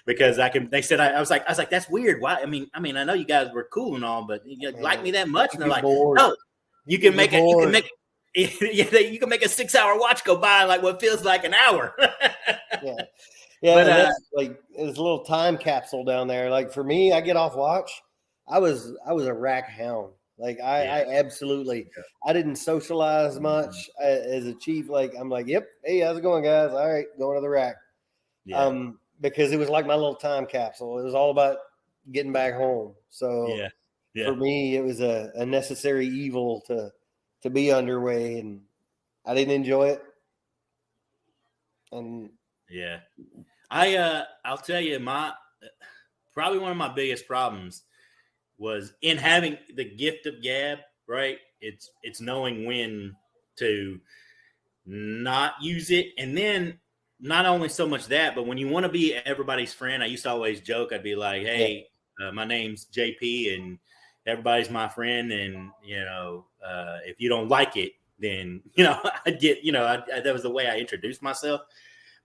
Because they said, I was like, that's weird. Why? I mean, I know you guys were cool and all, but you like me that much? And they're like, no, you can make a 6-hour watch go by like what feels like an hour. Yeah. Yeah, but, and that's like it's a little time capsule down there. Like for me, I get off watch. I was a rack hound. Like I absolutely I didn't socialize much as a chief. Like I'm like, yep, hey, how's it going, guys? All right, going to the rack. Yeah. Because it was like my little time capsule. It was all about getting back home. So for me, it was a necessary evil to be underway, and I didn't enjoy it. And I'll tell you, probably one of my biggest problems was in having the gift of gab, right? It's knowing when to not use it. And then not only so much that, but when you want to be everybody's friend, I used to always joke, I'd be like, hey, my name's JP and everybody's my friend. And, if you don't like it, then, I'd get, that was the way I introduced myself.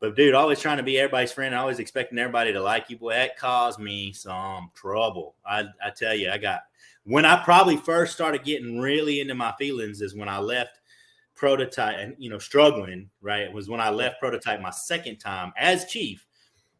But dude, always trying to be everybody's friend, always expecting everybody to like you, boy, that caused me some trouble. I tell you, when I probably first started getting really into my feelings is when I left Prototype and, struggling, right? It was when I left Prototype my second time as chief.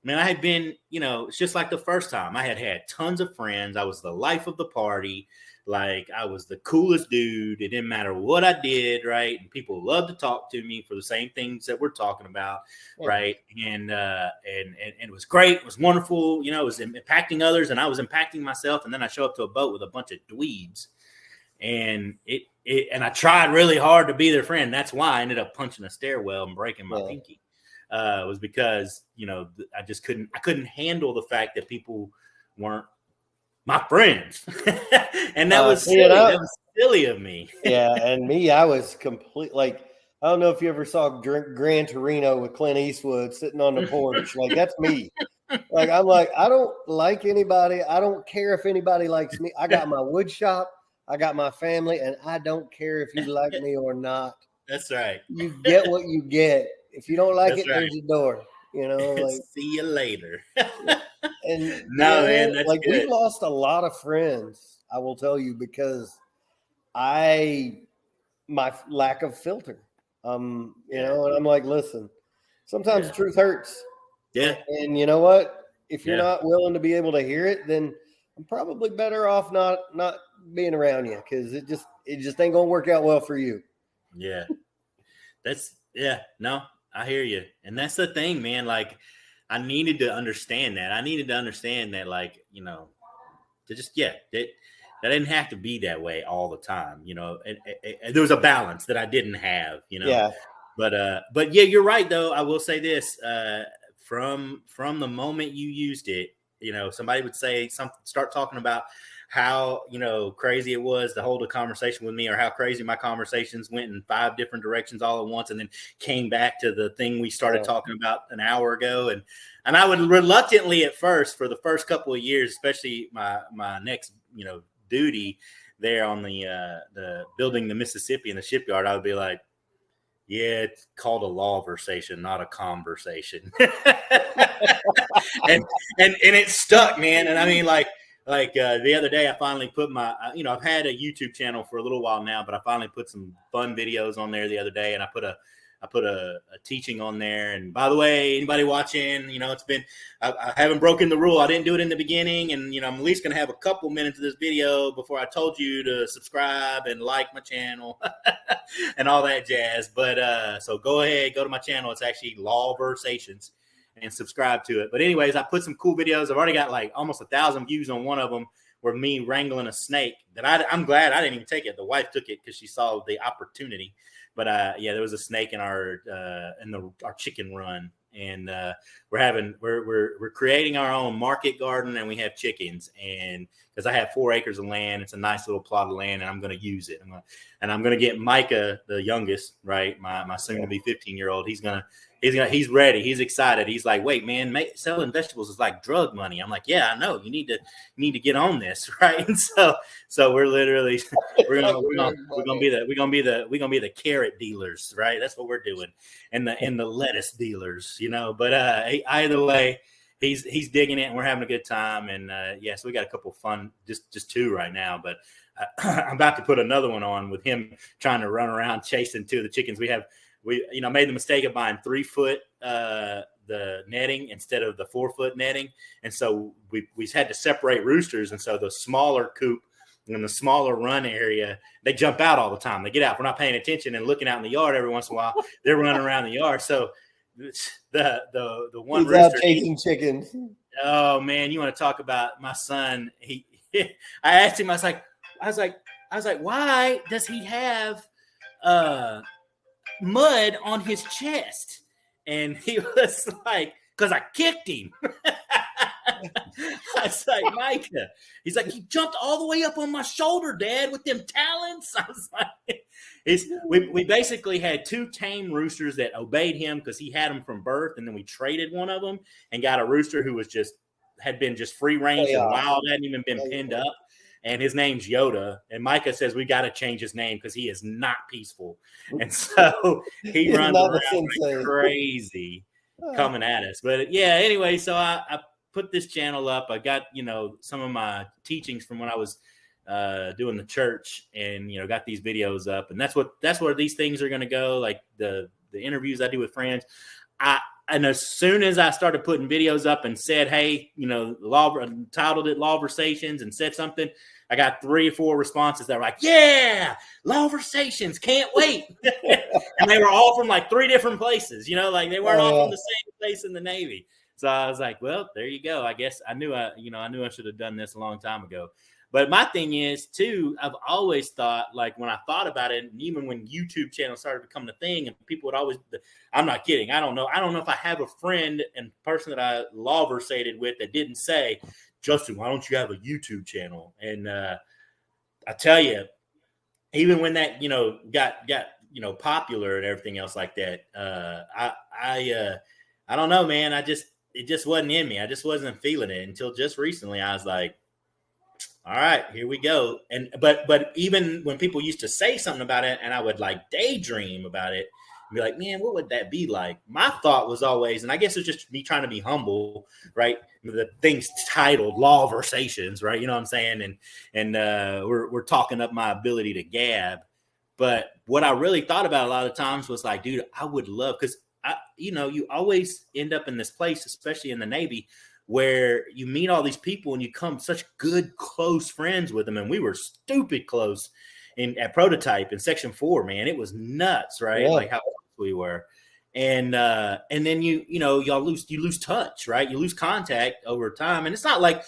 Man, I had been, it's just like the first time. I had tons of friends. I was the life of the party. Like I was the coolest dude. It didn't matter what I did, right? And people loved to talk to me for the same things that we're talking about, right? And it was great. It was wonderful. It was impacting others, and I was impacting myself. And then I show up to a boat with a bunch of dweebs, and and I tried really hard to be their friend. That's why I ended up punching a stairwell and breaking my pinky. Was because I couldn't handle the fact that people weren't my friends. And that was silly. That was silly of me. Yeah, and me, I was complete. Like I don't know if you ever saw Gran Torino with Clint Eastwood sitting on the porch. Like that's me. Like I'm like, I don't like anybody. I don't care if anybody likes me. I got my wood shop. I got my family, and I don't care if you like me or not. That's right. You get what you get. If you don't like it, there's a door. Like see you later. And man, that's like good. We lost a lot of friends, I will tell you, because my lack of filter. And I'm like, listen, sometimes the truth hurts. Yeah. And you know what? If you're not willing to be able to hear it, then I'm probably better off not being around you, because it just ain't gonna work out well for you. Yeah. No, I hear you. And that's the thing, man. Like I needed to understand that. Like, to just, that didn't have to be that way all the time. There was a balance that I didn't have, Yeah. But yeah, you're right though. I will say this, from the moment you used it, somebody would say start talking about how, crazy it was to hold a conversation with me, or how crazy my conversations went in 5 different directions all at once, and then came back to the thing we started talking about an hour ago. And I would reluctantly at first, for the first couple of years, especially my next, duty there on the building the Mississippi in the shipyard, I would be like, yeah, it's called a Lawversation, not a conversation. and it stuck, man. And I mean, like the other day, I finally put I've had a YouTube channel for a little while now, but I finally put some fun videos on there the other day, and I put a teaching on there. And by the way, anybody watching, it's been, I haven't broken the rule. I didn't do it in the beginning, and I'm at least going to have a couple minutes of this video before I told you to subscribe and like my channel and all that jazz. But so go ahead, go to my channel. It's actually Lawversations, and subscribe to it. But anyways, I put some cool videos. I've already got like almost 1,000 views on one of them, where me wrangling a snake that I'm glad I didn't even take it. The wife took it because she saw the opportunity. But there was a snake in our chicken run, and we're creating our own market garden, and we have chickens. And because I have 4 acres of land, it's a nice little plot of land, and I'm going to use it. I'm going to get Micah, the youngest, right, my soon to be 15-year-old. He's ready. He's excited. He's like, wait, man, selling vegetables is like drug money. I'm like, yeah, I know. You need to get on this, right? And so we're literally we're gonna be the carrot dealers, right? That's what we're doing, and the lettuce dealers, But either way, he's digging it, and we're having a good time. And so we got a couple fun, just 2 right now, but I'm about to put another one on with him trying to run around chasing 2 of the chickens. We made the mistake of buying 3-foot the netting instead of the 4-foot netting. And so we had to separate roosters. And so the smaller coop in the smaller run area, they jump out all the time. They get out. We're not paying attention and looking out in the yard every once in a while. They're running around the yard. So the one He's rooster out chasing chickens. Oh man, you want to talk about my son? I asked him. I was like, why does he have mud on his chest? And he was like, because I kicked him. I was like, Micah. He's like, he jumped all the way up on my shoulder, Dad, with them talons. I was like, we basically had 2 tame roosters that obeyed him because he had them from birth, and then we traded one of them and got a rooster who was had been free range and wild, hadn't even been pinned up. And his name's Yoda. And Micah says we got to change his name because he is not peaceful. And so he runs around like crazy coming at us. But yeah, anyway, so I put this channel up. I got, some of my teachings from when I was doing the church and, got these videos up. And that's where these things are going to go. Like the interviews I do with friends. And as soon as I started putting videos up and said, hey, titled it Lawversations and said something, I got 3 or 4 responses that were like, yeah, Lawversations, can't wait. And they were all from like 3 different places, they weren't all from the same place in the Navy. So I was like, well, there you go. I guess I knew I should have done this a long time ago. But my thing is, too, I've always thought, like, when I thought about it, and even when YouTube channels started becoming a thing, and people would always, I'm not kidding. I don't know if I have a friend and person that I lawversated with that didn't say, Justin, why don't you have a YouTube channel? And I tell you, even when that, got popular and everything else like that, I don't know, man. It just wasn't in me. I just wasn't feeling it until just recently. I was like, all right, here we go. And but even when people used to say something about it and I would like daydream about it and be like, man, what would that be like? My thought was always, and I guess it's just me trying to be humble, right? The thing's titled Lawversations, right? You know what I'm saying? And we're talking up my ability to gab. But what I really thought about a lot of times was like, dude, I would love, because you always end up in this place, especially in the Navy, where you meet all these people and you become such good, close friends with them. And we were stupid close at Prototype in Section 4, man. It was nuts, right? Yeah. Like how close we were. And then you lose touch, right? You lose contact over time. And it's not like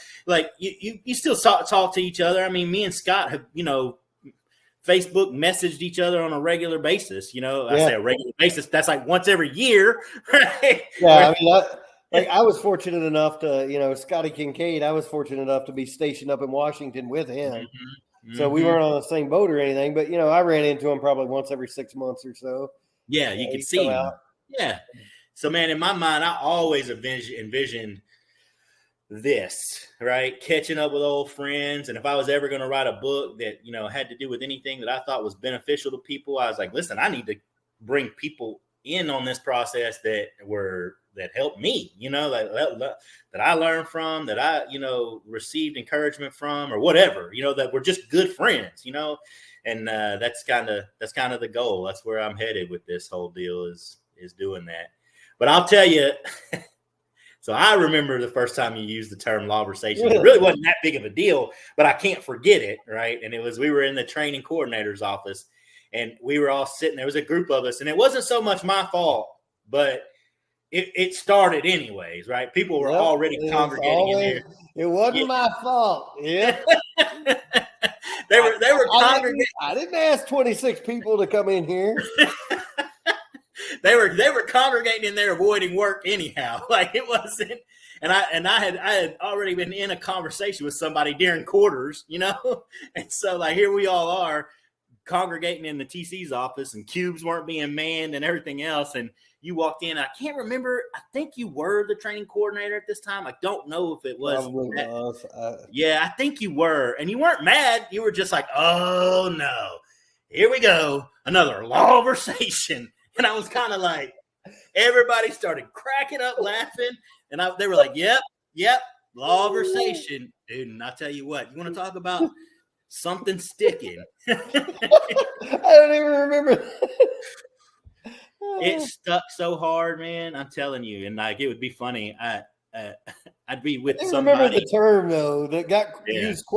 you still talk to each other. I mean, me and Scott have, Facebook messaged each other on a regular basis. I say a regular basis. That's like once every year, right? Yeah, I was fortunate enough to, Scotty Kincaid, I was fortunate enough to be stationed up in Washington with him. Mm-hmm. So we weren't on the same boat or anything, but, I ran into him probably once every 6 months or so. Yeah, you could see him. Yeah. So, man, in my mind, I always envisioned this, right? Catching up with old friends. And if I was ever going to write a book that, had to do with anything that I thought was beneficial to people, I was like, listen, I need to bring people in on this process that helped me, that I learned from, that I, received encouragement from, or whatever, that we're just good friends, and that's kind of the goal. That's where I'm headed with this whole deal is doing that. But I'll tell you, so I remember the first time you used the term Lawversation. It really wasn't that big of a deal, but I can't forget it, right? And we were in the training coordinator's office, and we were all sitting there. It was a group of us, and it wasn't so much my fault, but it started anyways, right? People were already congregating in there. It wasn't my fault. Yeah. they were congregating. I didn't ask 26 people to come in here. They were congregating in there avoiding work anyhow. Like it wasn't, and I had already been in a conversation with somebody during quarters, and so like here we all are congregating in the TC's office, and cubes weren't being manned and everything else. And you walked in. I can't remember. I think you were the training coordinator at this time. I don't know if it was. Yeah, I think you were, and you weren't mad. You were just like, oh no, here we go, another Lawversation. And I was kind of like, everybody started cracking up laughing. And they were like, yep, Lawversation. Dude, and I tell you what, you want to talk about something sticking? I don't even remember. it stuck so hard, man. I'm telling you, and like it would be funny. I'd be with somebody. Remember the term though that got used quite